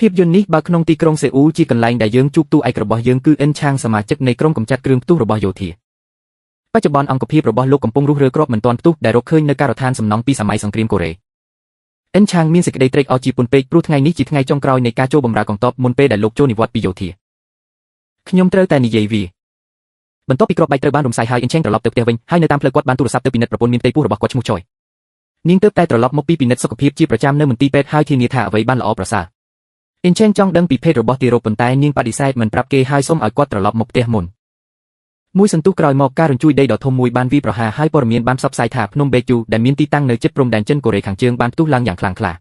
ភាពយន្តនេះបើក្នុងទីក្រុងសេអ៊ូលជាកន្លែងដែលយើងជួបតួឯករបស់យើងគឺអិនឆាងសមាជិកនៃក្រុមកម្ចាត់គ្រឿងផ្ទុះរបស់យោធាបច្ចុប្បន្នអង្គភាពរបស់លោកកំពុងរុះរើគ្រាប់មិនទាន់ផ្ទុះដែលរកឃើញនៅការដ្ឋានសំណង់ពីសម័យសង្គ្រាមកូរ៉េអិនឆាងមានសេចក្តីត្រេកអរជាពន់ពេកព្រោះថ្ងៃនេះជាថ្ងៃចុងក្រោយនៃការចូលបម្រើកងទ័ពមុនពេលដែលលោកចូលនិវត្តន៍ពីយោធាខ្ញុំត្រូវតែនិយាយវាបន្ទាប់ពីគ្រាប់បែកត្រូវបានរំសាយហើយអិនឆាងត្រឡប់ទៅផ្ទះវិញហើយនៅតាមផ្លូវគាត់បានទូរស័ព្ទទៅពិនិត្យប្រពន្ធមានផ្ទៃពោះរបស់គាត់ឈ្មោះចយនាងទើបតែត្រឡប់មកពីពិនិត្យសុខភាពជាប្រចាំនៅមន្ទីរពេទ្យហើយធានាថាអ្វីបានល្អប្រសើរអិនឆាងចង់ដឹងពីភេទរបស់ទារកប៉ុន្តែនាងបដិសេធមិនប្រាប់គេហើយសូមឲ្យគាត់ត្រឡប់មកផ្ទះមុនមួយសន្ទុះក្រោយមកការរញ្ជួយដីដ៏ធំមួយបានវាយប្រហារហើយព័ត៌មានបានផ្សព្វផ្សាយថាភ្នំបេជូដែលមានទីតាំងនៅជិតព្រំដែនចិនកូរ៉េខាងជើងបានផ្ទុះឡើងយ៉ាងខ្លាំងក្លា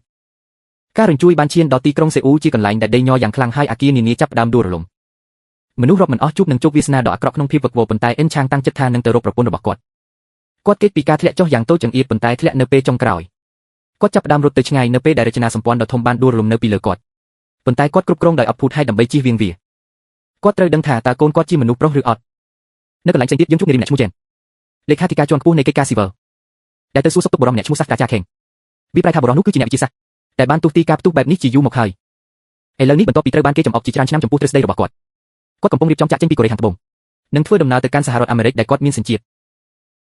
ការរញ្ជួយបានឈានដល់ទីក្រុងសេអ៊ូលជាកន្លែងដែលដីញ័រយ៉ាងខ្លាំងហើយអគារនានាចាប់ផ្ដើមដួលរលំមនុស្សរាប់មិនអស់ជួបនឹងជោគវាសនាដ៏អាក្រក់ក្នុងភាពវឹកវរប៉ុន្តែអិនឆាងតាំងចិត្តថានឹងទៅរកប្រពន្ធរបស់គាត់គេចពីការធ្លាក់ចុះយ៉ាងតូចចង្អៀតប៉ុន្តែធ្លាក់នៅពេលចុងក្រោយគាត់ចាប់ផ្ដើមរត់ទៅឆ្ងាយនៅពេលដែលរចនាសម្ព័ន្ធដ៏ធំបានដួលរលំនៅពីលើគាត់ប៉ុន្តែគាត់គ្រប់គ្រងដោយអត់ភូតហេតុដើម្បីជៀសវាងវាគាត់ត្រូវដឹងថាតើកូនគាត់ជាមនុស្សប្រុសឬអត់នៅកន្លែងផ្សេងទៀតយើងជួបនារីម្នាក់ឈ្មោះជេនលេខាធិការជាន់ខ្ពស់នៃកិច្ចការស៊ីវិលដែលទៅសួរសុខទុក្ខបុរសម្នាក់ឈ្មោះសាស្ត្រាចារ្យខេងវាប្រែថាបុរសនោះគឺជាអ្នកវិទ្យាសាស្ត្រតែបានទូទីការផ្ទុះបែបនេះជាយូរមកហើយឥឡូវនេះបន្ទាប់ពីត្រូវបានគេចំអកជាច្រើនឆ្នាំចំពោះទ្រឹស្ដីរបស់គាត់កំពុងរៀបចំចាក់ចេញពីកូរ៉េខាងត្បូងនិងធ្វើដំណើរទៅកាន់សហរដ្ឋអាមេរិកដែលគាត់មានសញ្ជាត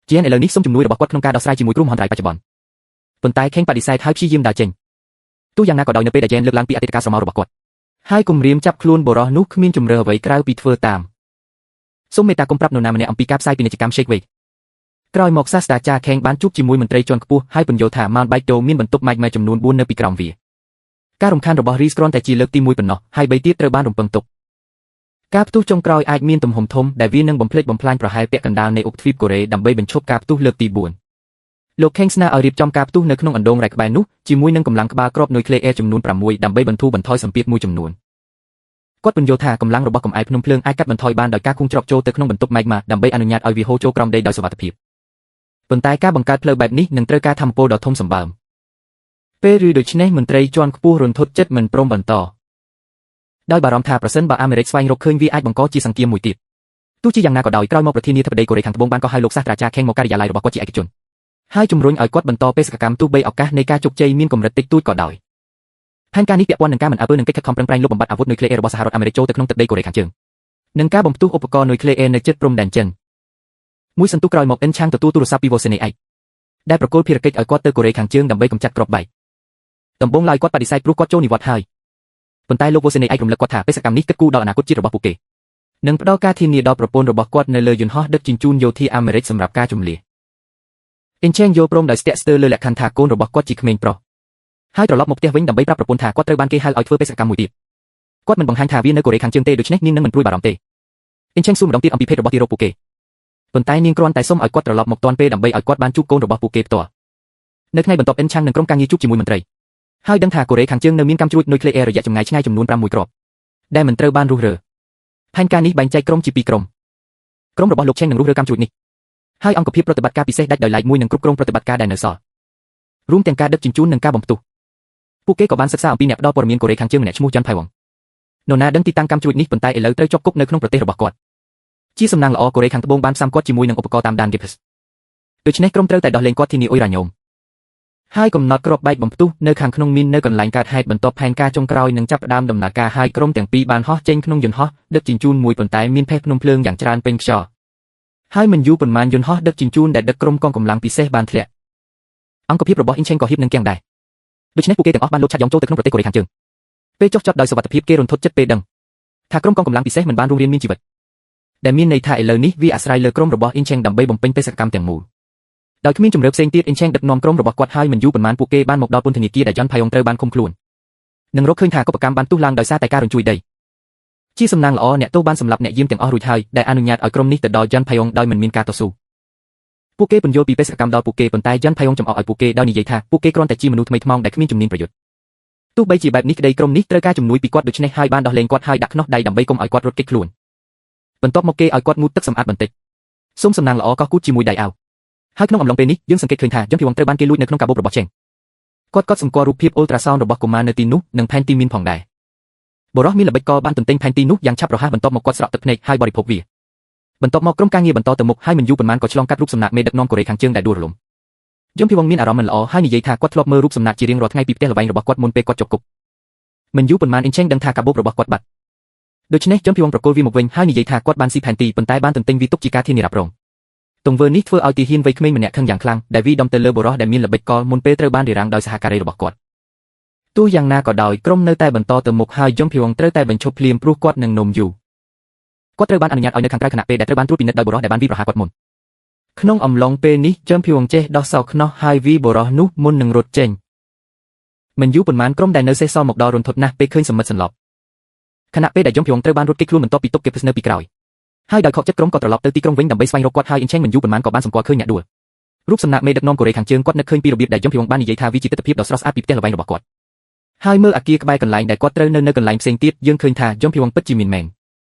ិជាឥឡូវនេះសូមជំនួយរបស់គាត់ក្នុងការដោះស្រាយជាមួយគ្រោះមហន្តរាយបច្ចុប្បន្នប៉ុន្តែខេងបដិសេធហើយព្យាយាមដើរចេញទោះយ៉ាងណាក៏ដោយនៅពេលដែលជេនលើកឡើងពីអតីតកាលស្រមោលរបស់គាត់ហើយគំរាមចាប់ខ្លួនបុរសនោះគ្មានជំរឿអ្វីក្រៅពីធ្វើតាមសូមមេត្តាកុំប្រាប់នរណាម្នាក់អំពីការផ្សាយពាណិជ្ជកម្ម Shake Weight ក្រោយមកសាស្ត្រាចារ្យខេងបានជួបជាមួយមន្ត្រីជាន់ខ្ពស់ហើយពន្យល់ថា Mount Baekdo មានបន្ទប់ម៉ែកម៉ែចំនួន4នៅពីក្រោមវាការរំខានរបស់រីសគ្រាន់តែជាលើកទី1ប៉ុណ្ណោះហើយ3ទៀតត្រូវបានរំពឹងទុកការផ្ទុះចុងក្រោយអាចមានទំហំធំដែលវានឹងបំផ្លិចបំផ្លាញប្រហែលពាក់កណ្ដាលនៃឧបទ្វីបកូរ៉េដើម្បីបញ្ឈប់ការផ្ទុះលើកទី4លោកខេងស្នើឲ្យរៀបចំការផ្ទុះនៅក្នុងអណ្ដូងរ៉ែកក្បែរនោះជាមួយនឹងកម្លាំងក្បាលគ្រាប់នុយក្លេអ៊ែរចំនួន6ដើម្បីបន្ធូរបន្ថយសម្ពាធមួយចំនួនគាត់ពន្យល់ថាកម្លាំងរបស់កំអែកភ្នំភ្លើងអាចកាត់បន្ថយបានដោយការឃុំច្រកចូលទៅក្នុងបន្ទប់ម៉ែកម៉ាដើម្បីអនុញ្ញាតឲ្យវាហូរចូលក្រោមដីដោយសុវត្ថិភាពប៉ុន្តែការបង្កើតផ្លូវបែបនេះនឹងត្រូវការថាមពលដ៏ធំសម្បើមពេលឬដូច្នេះមន្ត្រីជាន់ខ្ពស់រន្ធត់ចិត្តមិនព្រមបន្តដោយបារម្ភថាប្រសិនបើអាមេរិកស្វែងរកឃើញវាអាចបង្កជាសង្គ្រាមមួយទៀតទោះជាយ៉ាងណាក៏ដោយក្រោយមកប្រធានាធិបតីកូរ៉េខាងត្បូងបានក៏ហៅលោកសាស្ត្រាចារ្យខេងមកការិយាល័យរបស់គាត់ជាឯកជនហើយជំរុញឲ្យគាត់បន្តបេសកកម្មទោះបីឱកាសនៃការជោគជ័យមានកម្រិតតិចតួចក៏ដោយផែនការនេះពាក់ព័ន្ធនឹងការមិនអើពើនឹងកិច្ចខិតខំប្រឹងប្រែងលុបបំបាត់អាវុធនុយក្លេអ៊ែររបស់សហរដ្ឋអាមេរិកចូលទៅក្នុងទឹកដីកូរ៉េខាងជើងនិងការបំផ្ទុះឧបករណ៍នុយក្លេអ៊ែរនៅជិតព្រំដែនចិនមួយសន្ទុះក្រោយមកអិនឆាងទទួលទូរស័ព្ទពីវ៉ូសេនីឯកដែលប្រគល់ភារកិច្ចឲ្យគាត់ទៅកូរ៉េខាងជើងដើម្បីកម្ចាត់គ្រាប់បែកដំបូងឡើយគាត់បដិសេធព្រោះគាត់ចូលនិវត្តន៍ហើយប៉ុន្តែលោកវ៉ូសេនីឯករំលឹកគាត់ថាបេសកកម្មនេះគិតគូរដល់អនាគតជាតិរបស់ពួកគេនិងផ្ដល់ការធានាដល់ប្រពន្ធរបស់គាត់នៅលើយន្តហោះដឹកជញ្ជូនយោធាអាមេរិកសម្រាប់ការជំនះអិនឆាងយល់ព្រមដោយស្ទាក់ស្ទើរលើលក្ខខណ្ឌថាកូនរបស់គាត់ជាក្មេងប្រុសហើយត្រឡប់មកផ្ទះវិញដើម្បីប្រាប់ប្រពន្ធថាគាត់ត្រូវបានគេហៅឲ្យធ្វើបេសកកម្មមួយទៀតគាត់មិនបង្ហាញថាវានៅកូរ៉េខាងជើងទេដូច្នេះនាងនឹងមិនព្រួយបារម្ភទេអិនឆាងសួរម្ដងទៀតអំពីភេទរបស់ទារកពួកគេប៉ុន្តែនាងគ្រាន់តែសុំឲ្យគាត់ត្រឡប់មកទាន់ពេលដើម្បីឲ្យគាត់បានជួបកូនរបស់ពួកគេផ្ទាល់នៅថ្ងៃបន្ទាប់អិនឆាងនឹងក្រុមការងារជួបជាមួយមន្ត្រីហើយដឹងថាកូរ៉េខាងជើងនៅមានកាំជ្រួចនុយក្លេអ៊ែររយៈចម្ងាយឆ្ងាយចំនួន6គ្រាប់ដែលមិនត្រូវបានរុះរើផែនការនេះបែងចែកក្រុមជា2ក្រុមរបស់លោកឆេងនឹងរុះរើកាំជ្រួចនេះហើយអង្គភាពប្រតិបត្តិការពិសេសដាច់ដោយឡែកមួយនឹងគ្រប់គ្រងប្រតិបត្តិការដែលនៅសល់រួមទាំងការដឹកជញ្ជូននិងការបំផ្ទុះពួកគេក៏បានសិក្សាអំពីអ្នកផ្ដល់ព័ត៌មានកូរ៉េខាងជើងម្នាក់ឈ្មោះចាន់ផៃវ៉ងនរណាដឹងទីតាំងកាំជ្រួចនេះប៉ុន្តែឥឡូវត្រូវជាប់គុកនៅក្នុងប្រទេសរបស់គាត់ជាសំណាងល្អកូរ៉េខាងត្បូងបានផ្សំគាត់ជាមួយនឹងឧបករណ៍តាមដាន GPS ដូច្នេះក្រុមត្រូវតែដោះលែងគាត់ធានាអ៊ុយរ៉ាញ៉ូមហើយកំណត់គ្រាប់បែកបំផ្ទុះនៅខាងក្នុងមីននៅកន្លែងកើតហេតុបន្ទាប់ផែនការចុងក្រោយនឹងចាប់ផ្ដើមដំណើរការហើយក្រុមទាំងពីរបានហោះចេញក្នុងយន្តហោះដឹកជញ្ជូនមួយប៉ុន្តែមានផេះភ្នំភ្លើងយ៉ាងច្រើនពេញខ្យល់ហើយមិនយូរប៉ុន្មានយន្តហោះដឹកជញ្ជូនដែលដឹកក្រុមកងកម្លាំងពិសេសបានធ្លាក់អង្គភាពរបស់អ៊ីនឆេងក៏ហៀបនឹងគៀងដែរដូច្នេះពួកគេទាំងអស់បានលោតឆាត់យ៉ងចូលទៅក្នុងប្រទេសកូរ៉េខាងជើងពេលចុះចតដោយសុវត្ថិភាពគេរន្ធត់ចិត្តពេលដឹងថាក្រុមកងកម្លាំងពិសេសមិនបានរស់រានមានជីវិតដែលមានន័យថាឥឡូវនេះវាអាស្រ័យលើក្រុមរបស់អ៊ីនឆេងដើម្បីបំពេញបេសកកម្មទាំងមូលដោយគ្មានជំរឿផ្សេងទៀតអ៊ីនឆេងដឹកនាំក្រុមរបស់គាត់ហើយមិនយូរប៉ុន្មានពួកគេបានមកដល់ពន្ធនាគារដែលយ៉នផៃយ៉ងត្រូវបានឃុំខ្លួននិងរកឃើញថាកុបកម្មបានទុះឡើងដោយសារតែការរញ្ជួយដីជាសំណាងល្អអ្នកទោសបានសម្លាប់អ្នកយាមទាំងអស់រួចហើយដែលអនុញ្ញាតឲ្យក្រុមនេះទៅដល់យ៉នផៃយ៉ងដោយមិនមានការតស៊ូពួកគេពន្យល់ពីបេសកកម្មដល់ពួកគេប៉ុន្តែយ៉នផៃយ៉ងចំអកឲ្យពួកគេដោយនិយាយថាពួកគេគ្រាន់តែជាមនុស្សថ្មីថ្មោងដែលគ្មានជំនាញប្រយុទ្ធទោះបីជាបែបនេះក្តីក្រុមនេះត្រូវការជំនួយពីគាត់ដូច្នេះហើយបានដោះលែងគាត់ហើយដាក់ខ្នោះដៃដើម្បីកុំឲ្យគាត់រត់គេចខ្លួនបន្ទាប់មកគេឲ្យគាត់ងូតទឹកសម្អាតបន្តិចសូមសំណាងល្អក៏គូតជាមួយដៃអោហើយក្នុងអំឡុងពេលនេះយើងសង្កេតឃើញថាយ៉នភីវងត្រូវបានគេលួចនៅក្នុងកាបូបរបស់ឆេងគាត់ក៏សម្គាល់រូបភាពអ៊ុលត្រាសោនរបស់កុមារនៅទីនោះនិងផែនទីមីនផងដែរបុរសមានល្បិចក៏បានទន្ទិញផែនទីនោះយ៉ាងឆាប់រហ័សបន្ទាប់មកគាត់ស្រក់ទឹកភ្នែកហើយបរិភោគវាបន្ទាប់មកក្រុមការងារបន្តទៅមុខហើយមិនយូរប៉ុន្មានក៏ឆ្លងកាត់រូបសំណាកមេដឹកនាំកូរ៉េខាងជើងដែលដួលរលំយ៉នភីវងមានអារម្មណ៍មិនល្អហើយនិយាយថាគាត់ធ្លាប់មើលរូបសំណាកជារៀងរាល់ថ្ងៃពីផ្ទះល្វែងរបស់គាត់មុនពេលគាត់ជាប់គុក មិនយូរប៉ុន្មានអ៊ីនឆេងដឹងថាកាបូបរបស់គាត់បាត់ដូច្នេះចុនភីវងប្រគល់វាមកវិញហើយនិយាយថាគាត់បានស៊ីផែនទីប៉ុន្តែបានទន្ទិញវាទុកជាការធានារ៉ាប់រងទង្វើនេះធ្វើឲ្យទាហានវ័យក្មេងម្នាក់ខឹងយ៉ាងខ្លាំងដែលវាដំទៅលើបុរសដែលមានល្បិចកលមុនពេលត្រូវបានរារាំងដោយសហការីរបស់គាត់ទោះយ៉ាងណាក៏ដោយក្រុមនៅតែបន្តទៅមុខហើយចុនភីវងត្រូវតែបញ្ឈប់ភ្លាមព្រោះគាត់នឹងនំយូរគាត់ត្រូវបានអនុញ្ញាតឲ្យនៅខាងក្រៅខណៈពេលដែលត្រូវបានត្រួតពិនិត្យដោយបុរសដែលបានវាយប្រហារគាត់មុនក្នុងអំឡុងពេលនេះចុនភីវងចេះដោះសោខ្នោះហើយវាយបុរសនោះមុននឹងរត់ចេញមិនយូរប៉ុន្មានក្រុមដែលនៅសេសសល់មកដល់រន្ធត់ណាស់ពេលឃើញសមិទ្ធសន្លប់ខណៈពេលដែលយំភយងត្រូវបានរត់គេចខ្លួនបន្ទាប់ពីទុកគេផ្សនៅពីក្រោយហើយដោយខកចិត្តក្រុមក៏ត្រឡប់ទៅទីក្រុងវិញដើម្បីស្វែងរកគាត់ហើយអ៊ីនឆេងមិនយូរប៉ុន្មានក៏បានសម្គាល់ឃើញអ្នកដួលរូបសំណាកមេដឹកនាំកូរ៉េខាងជើងគាត់នឹកឃើញពីរបៀបដែលយំភយងបាននិយាយថាវាជាទិដ្ឋភាពដ៏ស្រស់ស្អាតពីផ្ទះល្វែងរបស់គាត់ហើយមើលអគារក្បែរកន្លែងដែលគាត់ត្រូវនៅកន្លែងផ្សេងទៀតយើងឃើញថាយំភយងពិតជាមានមែន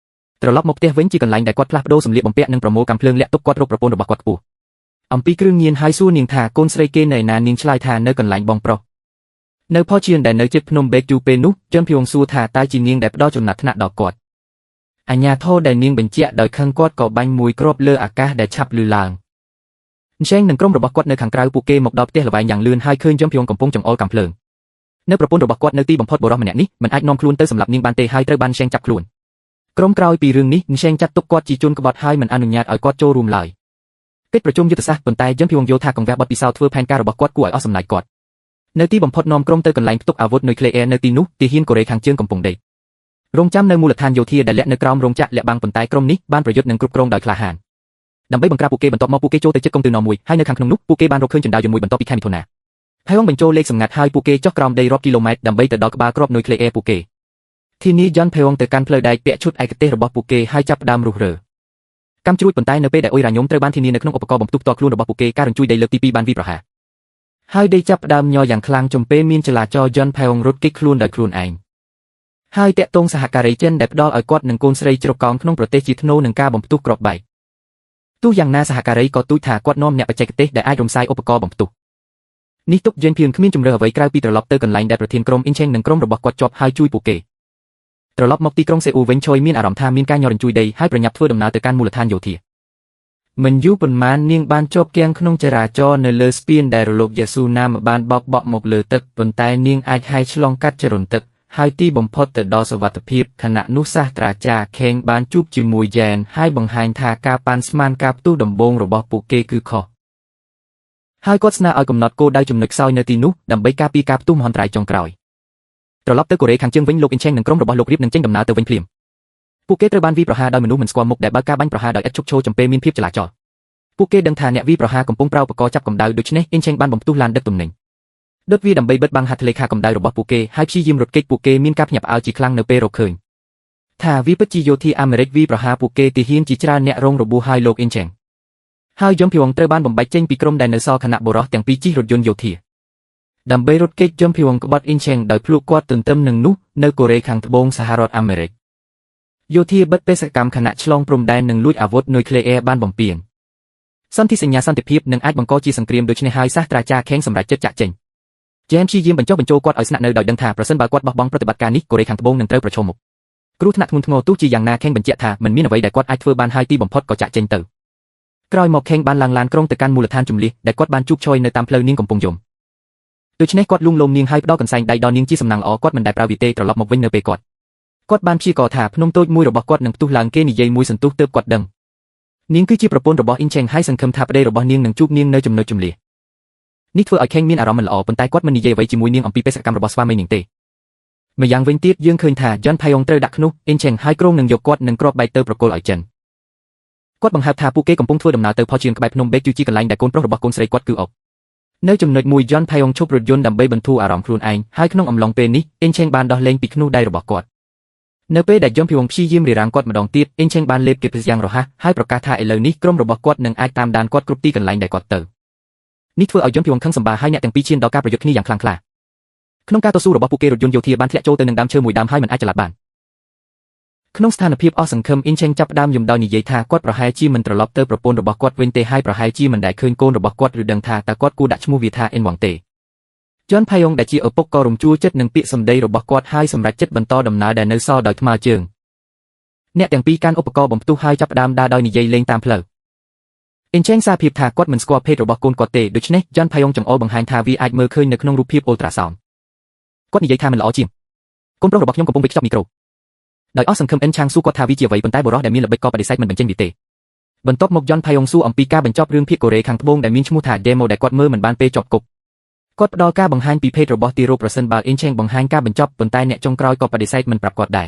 ត្រឡប់មកផ្ទះវិញជាកន្លែងដែលគាត់ផ្លាស់ប្ដូរសម្លៀកបំពាក់និងប្រមូលកាំភ្លើងលាក់ទុកគាត់រកប្រពន្ធរបស់គាត់ខ្ពស់អំពីគ្រឿងញៀនហើយសួរនាងថាកូនស្រីគេនៅណានាងឆ្លើយថានៅកន្លែងបងប្រុសនៅផជៀនដែលនៅជិតភ្នំបេកជូពេលនោះចុនភីវងសួរថាតើជានាងដែលផ្ដល់ចំណាត់ថ្នាក់ដល់គាត់អញ្ញាធរដែលនាងបញ្ជាក់ដោយខឹងគាត់ក៏បាញ់មួយគ្រាប់លើអាកាសដែលឆាប់លឺឡើងអញ្ចឹងនឹងក្រុមរបស់គាត់នៅខាងក្រៅពួកគេមកដល់ផ្ទះល្វែងយ៉ាងលឿនហើយឃើញចុនភីវងកំពុងចង្អុលកាំភ្លើងនៅប្រពន្ធរបស់គាត់នៅទីបំផុតបុរសម្នាក់នេះមិនអាចនាំខ្លួនទៅសម្លាប់នាងបានទេហើយត្រូវបានឆេងចាប់ខ្លួនក្រុមក្រោយពីរឿងនេះឆេងចាត់ទុកគាត់ជាជនក្បត់ហើយមិនអនុញ្ញាតឲ្យគាត់ចូលរួមឡើយកិច្ចប្រជុំយុទ្ធសាស្ត្រប៉ុន្តែចុនភីវងយល់ថាកង្វះបទពិសោធន៍ធ្វើផែនការរបស់គាត់គួរឲ្យអស់សំណើចគាត់នៅទីបំផុតនាំក្រុមទៅកន្លែងផ្ទុកអាវុធនុយក្លេអ៊ែរនៅទីនោះទាហានកូរ៉េខាងជើងកំពុងដេករងចាំនៅមូលដ្ឋានយោធាដែលលាក់នៅក្រោមរោងចក្រលាក់បាំងប៉ុន្តែក្រុមនេះបានប្រយុទ្ធនិងគ្រប់គ្រងដោយក្លាហានដើម្បីបង្ក្រាបពួកគេបន្ទាប់មកពួកគេចូលទៅជិតកុងតឺន័រមួយហើយនៅខាងក្នុងនោះពួកគេបានរកឃើញជណ្ដើរយន្តមួយបន្ទាប់ពីខែមិថុនាហើយបញ្ចូលលេខសម្ងាត់ហើយពួកគេចុះក្រោមដីរាប់គីឡូម៉ែត្រដើម្បីទៅដល់ក្បាលគ្រាប់នុយក្លេអ៊ែរពួកគេទីនេះយ៉នផេវងទៅកាន់ផ្លូវដែកពាក់ឈុតឯកទេសរបស់ពួកគេហើយចាប់ផ្ដើមរុះរើកម្មជ្រួចប៉ុន្តែនៅពេលដែលអ៊ុយរ៉ាញ៉ុំត្រូវបានធានានៅក្នុងឧបករណ៍បំផ្ទុះផ្ទាល់ខ្លួនរបស់ពួកគេការរញ្ជួយដីលើកទី2បានវាយប្រហារហើយដីចាប់ផ្ដើមញ័រយ៉ាងខ្លាំងចំពេលមានចលាចរយ៉នផេវងរត់គេចខ្លួនដោយខ្លួនឯងហើយតាក់ទងសហការីចិនដែលផ្ដល់ឲ្យគាត់និងកូនស្រីជ្រកកោនក្នុងប្រទេសជាធ្នូនឹងការបំផ្ទុះគ្រាប់បែកទោះយ៉ាងណាសហការីក៏ទូចថាគាត់នាំអ្នកបច្ចេកទេសដែលអាចរំសាយឧបករណ៍បំផ្ទុះនេះទុកយេនភៀងគ្មានជំរឿអ្វីក្រៅពីត្រឡប់ទៅកន្លែងដែលប្រធានក្រុមអ៊ីនឆេងនិងក្រុមរបស់គាត់ជាប់ហើយជួយពួកគេត្រឡប់មកទីក្រុងសេអ៊ូវិញឆយមានអារម្មណ៍ថាមានការញ័ររញ្ជួយដីហើយប្រញាប់ធ្វើដំណើរទៅកាន់មូលដ្ឋានយោធាមិនយូរប៉ុន្មាននាងបានជាប់គាំងក្នុងចរាចរណ៍នៅលើស្ពានដែលរលកយេស៊ូណាមបានបោកបក់មកលើទឹកប៉ុន្តែនាងអាចហែកឆ្លងកាត់ចរន្តទឹកហើយទីបំផុតទៅដល់សុវត្ថិភាពខណៈនោះសាស្ត្រាចារ្យខេងបានជួបជាមួយយ៉ែនហើយបង្ហាញថាការប៉ាន់ស្មានការផ្ទុះដំបូងរបស់ពួកគេគឺខុសហើយគាត់ស្នើឲ្យកំណត់គោលដៅចំណុចខ្សោយនៅទីនោះដើម្បីការពារការផ្ទុះមហន្តរាយចុងក្រោយត្រឡប់ទៅកូរ៉េខាងជើងវិញលោកអ៊ីនឆេងនិងក្រុមរបស់លោករៀបនឹងចេញដំណើរទៅវិញភ្លាមពួកគេត្រូវបានវាយប្រហារដោយមនុស្សមិនស្គាល់មុខដែលបើកការបាញ់ប្រហារដោយឥតឈប់ឈរចំពេលមានភាពចលាចលពួកគេដឹងថាអ្នកវាយប្រហារកំពុងប្រើឧបករណ៍ចាប់កម្ដៅដូច្នេះអ៊ីនឆេងបានបំផ្ទុះឡានដឹកទំនិញដុតវាដើម្បីបិទបាំងហត្ថលេខាកម្ដៅរបស់ពួកគេហើយព្យាយាមរត់គេចពួកគេមានការភ្ញាក់ផ្អើលជាខ្លាំងនៅពេលរកឃើញថាវាពិតជាយោធាអាមេរិកវាយប្រហារពួកគេទាហានជាច្រើនអ្នករងរបួសហើយលោកអ៊ីនឆេងហើយយំភីវងត្រូវបានបំបែកចេញពីក្រុមដែលនៅសល់ខណៈបុរសទាំងពីរជិះរថយន្តយោធាដើម្បីរត់គេចយំភីវងក្បត់អ៊ីនឆេងដោយភ្លុកគាត់ទន្ទឹមនឹងនោះនៅកូរ៉េខាងត្បូងសហរដ្ឋអាមេរិកយោធាបិទបេសកកម្មខណៈឆ្លងព្រំដែននិងលួចអាវុធនុយក្លេអ៊ែរបានបំពេញសន្ធិសញ្ញាសន្តិភាពនឹងអាចបង្កជាសង្គ្រាមដូច្នេះហើយសាស្ត្រាចារ្យខេងសម្រេចចិត្តចាក់ចេញយ៉ែនព្យាយាមបញ្ចុះបញ្ចូលគាត់ឲ្យស្នាក់នៅដោយដឹងថាប្រសិនបើគាត់បោះបង់ប្រតិបត្តិការនេះកូរ៉េខាងត្បូងនឹងត្រូវប្រឈមមុខគ្រោះថ្នាក់ធ្ងន់ធ្ងរទោះជាយ៉ាងណាខេងបញ្ជាក់ថាមិនមានអ្វីដែលគាត់អាចធ្វើបានហើយទីបំផុតក៏ចាក់ចេញទៅក្រោយមកខេងបានឡើងឡានក្រុងទៅកាន់មូលដ្ឋានជំនះដែលគាត់បានជួបឆយនៅតាមផ្លូវនាងកំពង់យមដូច្នេះគាត់លួងលោមនាងហើយផ្ដល់កន្សែងដៃដល់នាងជាសំណាងល្អគាត់មិនដែលប្រើវាទេត្រឡប់មកវិញនៅពេលគាត់បានព្យាករណ៍ថាភ្នំតូចមួយរបស់គាត់នឹងផ្ទុះឡើងគេនិយាយមួយសន្ទុះទើបគាត់ដឹងនាងគឺជាប្រពន្ធរបស់អ៊ីនឆេងហើយសង្ឃឹមថាប្តីរបស់នាងនឹងជួបនាងនៅចំណុចជំនះនេះធ្វើឲ្យខេងមានអារម្មណ៍មិនល្អប៉ុន្តែគាត់មិននិយាយអ្វីជាមួយនាងអំពីបេសកកម្មរបស់ស្វាមីនាងទេម្យ៉ាងវិញទៀតយើងឃើញថាយ៉នផៃអុងត្រូវដាក់ឃ្នោះអ៊ីនឆេងហើយក្រុងនឹងយកគាត់នឹងគ្រាប់បែកទៅប្រគល់ឲ្យចិនគាត់បង្ហើបថាពួកគេកំពុងធ្វើដំណើរទៅផជៀនក្បែរភ្នំបេកជាកន្លែងដែលកូនប្រុសរបស់កូនស្រីគាត់គឺអុកនៅចំណុចមួយយ៉នផៃអុងឈប់រថយន្តដើម្បីបន្ធូរអារម្មណ៍ខ្លួនឯងហើយក្នុងអំឡុងពេលនេះអ៊ីនឆេងបានដោះលែងពីឃ្នោះដៃរបស់គាត់នៅពេលដែលយ៉នភីវងព្យាយាមរារាំងគាត់ម្ដងទៀតអ៊ីនឆេងបានលេបគេយ៉ាងរហ័សហើយប្រកាសថាឥឡូវនេះក្រុមរបស់គាត់នឹងអាចតាមដានគាត់គ្រប់ទីកន្លែងដែលគាត់ទៅនេះធ្វើឲ្យយ៉នភីវងខឹងសម្បាហើយអ្នកទាំងពីរឈានដល់ការប្រយុទ្ធគ្នាយ៉ាងខ្លាំងក្លាក្នុងការតស៊ូរបស់ពួកគេរថយន្តយោធាបានធ្លាក់ចូលទៅនឹងដើមឈើមួយដើមហើយមិនអាចចល័តបានក្នុងស្ថានភាពអស់សង្ឃឹមអ៊ីនឆេងចាប់ផ្ដើមយំដោយនិយាយថាគាត់ប្រហែលជាមិនត្រឡប់ទៅប្រពន្ធរបស់គាត់វិញទេហើយប្រហែលជាមិនដែលឃើញកូនរបស់គាត់ឬដឹងថាតើគាត់គួរដាក់ឈ្មោះវាថាអ៊ិនវ៉ាងទេយ៉នផៃអុងដែលជាឪពុកក៏រំជួលចិត្តនឹងពាក្យសម្ដីរបស់គាត់ហើយសម្រេចចិត្តបន្តដំណើរដែលនៅសល់ដោយថ្មើរជើងអ្នកទាំងពីរកាន់ឧបករណ៍បំផ្ទុះហើយចាប់ផ្ដើមដើរដោយនិយាយលេងតាមផ្លូវអ៊ីនឆេងសារភាពថាគាត់មិនស្គាល់ភេទរបស់កូនគាត់ទេដូច្នេះយ៉នផៃអុងចង្អុលបង្ហាញថាវាអាចមើលឃើញនៅក្នុងរូបភាពអ៊ុលត្រាសោនគាត់និយាយថាមិនល្អជាង កូនប្រុសរបស់ខ្ញុំកំពុងវេចខ្ចប់មីក្រូដោយអស់សង្ឃឹមអិនឆាងស៊ូគាត់ថាវាជាអ្វីប៉ុន្តែបុរសដែលមានល្បិចក៏បដិសេធមិនបញ្ចេញវាទេបន្ទាប់មកយ៉នផៃអុងស៊ូអំពីការបញ្ចប់រឿងភាគកូរ៉េខាងត្បូងដែលមានឈ្មោះថា Demo ដែលគាត់មើលមិនបានពេលចប់គប់គាត់ផ្ដល់ការបង្ហាញពីភេទរបស់ទីរ៉ូប្រសិនបើអ៊ីនឆេងបង្ហាញការបញ្ចប់ប៉ុន្តែអ្នកចុងក្រោយក៏បដិសេធមិនប្រាប់គាត់ដែរ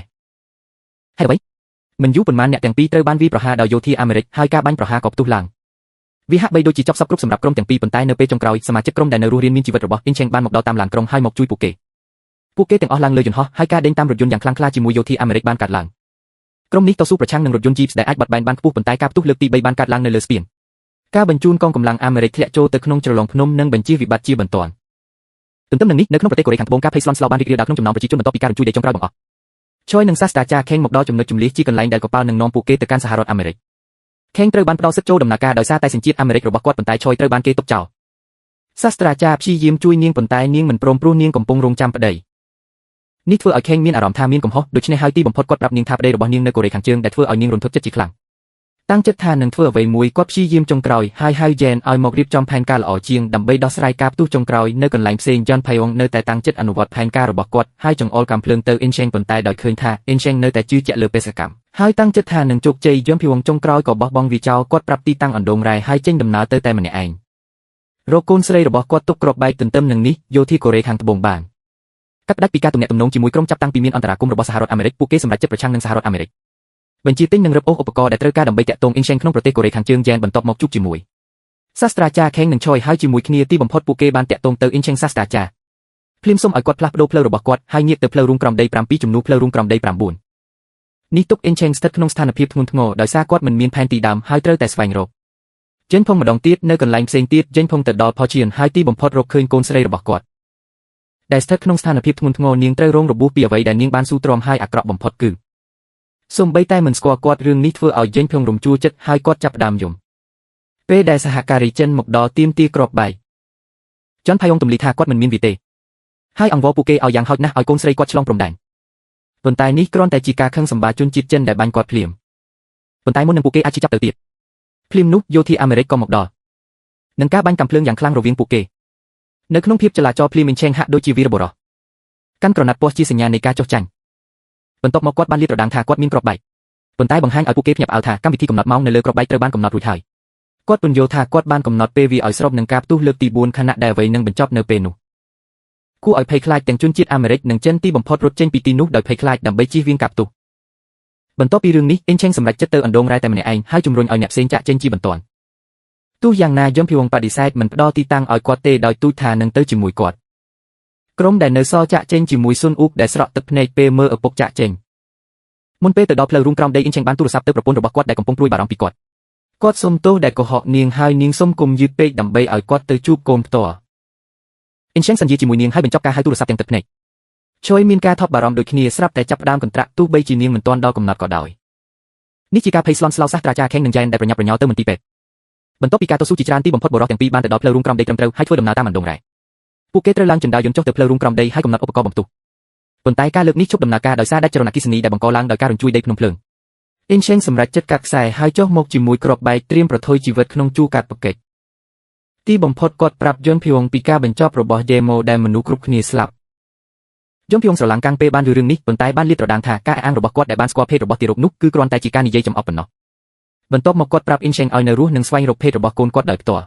ហេតុអ្វីមិនយូរប៉ុន្មានអ្នកទាំងពីរត្រូវបានវាយប្រហារដោយយោធាអាមេរិកហើយការបាញ់ប្រហារក៏ផ្ទុះឡើងវាហាក់បីដូចជាចប់សពគ្រប់សម្រាប់ក្រុមទាំងពីរប៉ុន្តែនៅពេលចុងក្រោយសមាជិកក្រុមដែលនៅរស់រានមានជីវិតរបស់អ៊ីនឆេងបានមកដល់តាមឡានក្រុងហើយមកជួយពួកគេទាំងអស់ឡើងលើយន្តហោះហើយការដេញតាមរថយន្តយ៉ាងខ្លាំងក្លាជាមួយយោធាអាមេរិកបានកាត់ឡើងក្រុមនេះតស៊ូប្រឆាំងនឹងរថយន្ត Jeep ដែលអាចបត់បែនបានខ្ពស់ប៉ុន្តែការផ្ទុះលើកទី3បានកាត់ឡើងនៅលើស្ពានការបញ្ជូនកងកម្លាំងអាមេរិកធ្លាក់ចូលទៅក្នុងជ្រលងភ្នំនិងបញ្ជាវិបត្តិជាបន្ទាន់ទន្ទឹមនឹងនេះនៅក្នុងប្រទេសកូរ៉េខាងត្បូងការភ័យស្លន់ស្លោបានរីករាលដាលក្នុងចំណោមប្រជាជនបន្ទាប់ពីការរំជួយដេកចុងក្រោយបង្អស់ឆយនិងសាស្ត្រាចារ្យខេងមកដល់ចំណុចជម្លៀសជាកន្លែងដែលកប៉ាល់នឹងនាំពួកគេទៅកាន់សហរដ្ឋអាមេរិកខេងត្រូវបានផ្ដល់សិទ្ធិចូលដំណើរការដោយសារតែសញ្ជាតិអាមេរិករបស់គាត់ប៉ុន្តែឆយត្រូវបានគេទប់ចោលសាស្ត្រាចារ្យព្យាយាមជួយនាងប៉ុន្តែនាងមិនព្រមព្រោះនាងកំពុងរងចាំប្តីនេះធ្វើឲ្យខេងមានអារម្មណ៍ថាមានកំហុសដូច្នេះហើយទីបំផុតគាត់ប្រាប់នាងថាប្តីរបស់នាងនៅកូរ៉េខាងជើងដែលធ្វើឲ្យនាងរន្ធត់ចិត្តជាខ្លាំងតាំងចិត្តថានឹងធ្វើអ្វីមួយគាត់ព្យាយាមចុងក្រោយហើយហៅយ៉ែនឲ្យមករៀបចំផែនការល្អជាងដើម្បីដោះស្រាយការផ្ទុះចុងក្រោយនៅកន្លែងផ្សេងយ៉នផៃអុងនៅតែតាំងចិត្តអនុវត្តផែនការរបស់គាត់ហើយចង្អុលកាំភ្លើងទៅអ៊ីនឆេងប៉ុន្តែដោយឃើញថាអ៊ីនឆេងនៅតែជឿជាក់លើបេសកកម្មហើយតាំងចិត្តថានឹងជោគជ័យយ៉នភីវងចុងក្រោយក៏បោះបង់វាចោលគាត់ប្រាប់ទីតាំងអណ្ដូងរ៉ែហើយចេញដំណើរទៅតែម្នាក់ឯងរកកូនស្រីរបស់គាត់ទុកគ្រាប់បែកទន្ទឹមនឹងនេះយោធាកូរ៉េខាងត្បូងបានកាត់ផ្តាច់ពីការទំនាក់ទំនងជាមួយក្រុមចាប់តាំងពីមានអន្តរាគមន៍របស់សហរដ្ឋអាមេរិកពួកគេសម្រេចចិត្តប្រឆាំងនឹងសហរដ្ឋអាមេរិកបញ្ជាទិញនិងរឹបអូសឧបករណ៍ដែលត្រូវការដើម្បីតាក់ទងអ៊ីនឆេងក្នុងប្រទេសកូរ៉េខាងជើងយ៉ែនបន្ទាប់មកជួបជាមួយសាស្ត្រាចារ្យខេងនិងឆយហើយជាមួយគ្នាទីបំផុតពួកគេបានតាក់ទងទៅអ៊ីនឆេងសាស្ត្រាចារ្យភ្លាមសុំឲ្យគាត់ផ្លាស់ប្ដូរផ្លូវរបស់គាត់ហើយងាកទៅផ្លូវរូងក្រំដី7ពីជំនួសផ្លូវរូងក្រំដី9នេះទុកអ៊ីនឆេងស្ថិតក្នុងស្ថានភាពធ្ងន់ធ្ងរដោយសារគាត់មិនមានផែនទីដើមហើយត្រូវតែស្វែងរកចេញផុងម្ដងទៀតនៅកន្លែងផ្សេងទៀតចេញផុងទៅដល់ផូឈៀនហើយទីបំផុតរកឃើញកូនស្រីរបស់គាត់ដែលស្ថិតក្នុងស្ថានភាពធ្ងន់ធ្ងរនាងត្រូវរងរបួសពីអ្វីដែលនាងបានស៊ូទ្រាំហើយអាក្រក់បំផុតគឺសូម្បីតែមិនស្គាល់គាត់រឿងនេះធ្វើឲ្យយេងភុងរំជួលចិត្តហើយគាត់ចាប់ផ្ដើមយំពេលដែលសហការីចិនមកដល់ទាមទារគ្រាប់បែកចន់ផៃអុងទម្លីថាគាត់មិនមានវាទេហើយអង្វរពួកគេឲ្យយ៉ាងហោចណាស់ឲ្យកូនស្រីគាត់ឆ្លងព្រំដែនប៉ុន្តែនេះគ្រាន់តែជាការខឹងសម្បាជនជាតិចិនដែលបាញ់គាត់ភ្លាមប៉ុន្តែមុននឹងពួកគេអាចជិះចាប់ទៅទៀតភ្លាមនោះយោធាអាមេរិកក៏មកដល់នឹងការបាញ់កាំភ្លើងយ៉ាងខ្លាំងរវាងពួកគេនៅក្នុងភាពចលាចលភ្លាមអ៊ីនឆេងហាក់ដូចជាវីរបុរសកាន់ក្រណាត់ពណ៌ជាសញ្ញានៃការចុះចាញ់បន្ទាប់មកគាត់បានលាតត្រដាងថាគាត់មានគ្រាប់បែកប៉ុន្តែបង្ហាញឲ្យពួកគេភ្ញាក់ផ្អើលថាកម្មវិធីកំណត់ម៉ោងនៅលើគ្រាប់បែកត្រូវបានកំណត់រួចហើយគាត់ពន្យល់ថាគាត់បានកំណត់ពេលវាឲ្យស្របនឹងការផ្ទុះលើកទី4ខណៈដែលអ្វីនឹងបញ្ចប់នៅពេលនោះគួរឲ្យភ័យខ្លាចទាំងជនជាតិអាមេរិកនិងចិនទីបំផុតរត់ចេញពីទីនោះដោយភ័យខ្លាចដើម្បីជៀសវាងការផ្ទុះបន្ទាប់ពីរឿងនេះអ៊ីនឆេងសម្រេចចិត្តទៅអណ្ដូងរ៉ែតែម្នាក់ឯងហើយជំរុញឲ្យអ្នកផ្សេងចាក់ចេញជាបន្ទាន់ទោះយ៉ាងណាយំភីវងបដិសេធមិនផ្ដល់ទីតាំងឲ្យគាត់ទេដោយទូចថានឹងទៅជាមួយគាត់ក្រុមដែលនៅសល់ចាក់ចេញជាមួយស៊ុនអ៊ូកដែលស្រក់ទឹកភ្នែកពេលមើលឪពុកចាក់ចេញមុនពេលទៅដល់ផ្លូវរូងក្រោមដីអ៊ីនឆេងបានទូរស័ព្ទទៅប្រពន្ធរបស់គាត់ដែលកំពុងព្រួយបារម្ភពីគាត់សុំទោសដែលកុហកនាងហើយនាងសុំគុំយឺតពេកដើម្បីឲ្យគាត់ទៅជួបកូនផ្ទាល់អ៊ីនឆេងសន្យាជាមួយនាងហើយបញ្ចប់ការហៅទូរស័ព្ទទាំងទឹកភ្នែកឆយមានការថប់បារម្ភដូចគ្នាស្រាប់តែចាប់ផ្ដើមកន្ត្រាក់ទោះបីជានាងមិនទាន់ដល់កំណត់ក៏ដោយនេះជាការភ័យស្លន់ស្លោសាស្ត្រាចារ្យខេងនិងយ៉ែនដែលប្រញាប់ប្រញល់ទៅមន្ទីរពេទ្យបន្ទាប់ពីការតស៊ូជាច្រើនទីបំផុតបុរសទាំងពីរបានទៅដល់ផ្លូវរូងក្រំដីត្រឹមត្រូវហើយធ្វើដំណើរតាមអណ្ដូងរ៉ែពួកគេត្រូវឡើងជណ្ដើរយន្តចុះទៅផ្លូវរូងក្រំដីហើយកំណត់ឧបករណ៍បំផ្ទុះប៉ុន្តែការលើកនេះឈប់ដំណើរការដោយសារដាច់ចរន្តអគ្គិសនីដែលបង្កឡើងដោយការរញ្ជួយដីភ្នំភ្លើងអ៊ីនឆេងសម្រេចចិត្តកាត់ខ្សែហើយចុះមកជាមួយគ្រាប់បែកត្រៀមប្រថុយជីវិតក្នុងជួរកាត់ប្រកេចទីបំផុតគាត់ប្រាប់យន់ភីវងពីការបញ្ចប់របស់ដេម៉ូដែលមនុស្សគ្រប់គ្នាស្លាប់យន់ភីវងស្រឡាំងកាំងពេលបានរឿងនេះប៉ុន្តែបានលាតត្រដាងថាការអះអាងរបស់គាត់ដែលបានស្គាល់ភេទរបស់ទារកនោះគឺគ្រាន់តែជាការនិយាយចំអប់ប៉ុណ្ណោះបន្ទាប់មកគាត់ប្រាប់អ៊ីនឆេងឲ្យនៅរស់និងស្វែងរកភេទរបស់កូនគាត់ដោយផ្ទាល់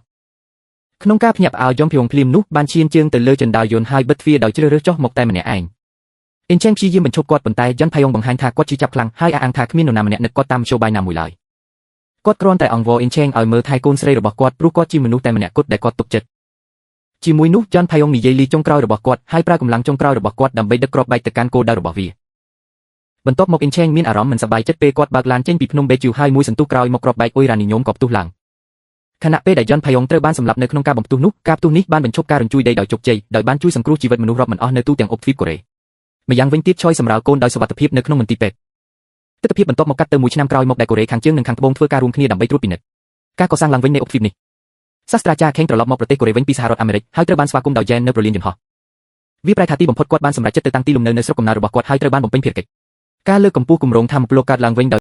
ក្នុងការភ្ញាក់ផ្អើលយន់ភីវងភ្លាមនោះបានឈានជើងទៅលើជណ្ដើរយន្តហើយបិទទ្វារដោយជ្រើសរើសចុះមកតែម្នាក់ឯងអ៊ីនឆេងព្យាយាមបញ្ឈប់គាត់ប៉ុន្តែយ៉នផៃអុងបង្ហាញថាគាត់ជឿចាប់ខ្លាំងហើយអះអាងថាគ្មាននរណាម្នាក់នឹកគាត់តាមមធ្យោបាយណាមួយឡើយគាត់គ្រាន់តែអង្វរអ៊ីនឆេងឲ្យមើលថែកូនស្រីរបស់គាត់ព្រោះគាត់ជាមនុស្សតែម្នាក់គត់ដែលគាត់ទុកចិត្តជាមួយនោះយ៉នផៃអុងនិយាយលីចុងក្រោយរបស់គាត់ហើយប្រើកម្លាំងចុងក្រោយរបស់គាត់ដើម្បីដឹកគ្រាប់បែកទៅកាន់គោលដៅរបស់វាបន្ទាប់មកអ៊ីនឆេងមានអារម្មណ៍មិនសប្បាយចិត្តពេលគាត់បើកឡានចេញពីភ្នំបេជូហើយមួយសន្ទុះក្រោយមកគ្រាប់បែកអ៊ុយរ៉ានីញ៉ូមក៏ផ្ទុះឡើងខណៈពេលដែលយ៉នផៃអុងត្រូវបានសម្លាប់នៅក្នុងការបំផ្ទុះនោះការផ្ទុះនេះបានបញ្ឈប់ការរញ្ជួយដីដោយជោគជ័យដោយបានជួយសង្គ្រោះជីវិតមនុស្សរាប់មិនអស់នៅទូទាំងអុកទ្វីបកូរ៉េម្យ៉ាងវិញទៀតឆយសម្រាលកូនដោយសុវត្ថិភាពនៅក្នុងមន្ទីរពេទ្យទិដ្ឋភាពបន្ទាប់មកកាត់ទៅមួយឆ្នាំក្រោយមកដែលកូរ៉េខាងជើងនិងខាងត្បូងធ្វើការរួមគ្នាដើម្បីត្រួតពិនិត្យការកសាងឡើងវិញនៃអុកទ្វីបនេះសាស្ត្រាចារ្យខេងត្រឡប់មកប្រទេសកូរ៉េវិញពីសហរដ្ឋអាមេរិកហើយត្រូវបានស្វាគមន៍ដោយយ៉ែននៅប្រលានយន្តហោះវាប្រែថាទីបំផុតគាត់បានសម្រេចចិត្តទៅតាំងទីលំនៅនៅស្រុកកំណើតរបស់គាត់ហើយត្រូវបានបំពេញភារកិច្ចការលើកកម្ពស់គម្រោងថាមពលកើតឡើងវិញដោយ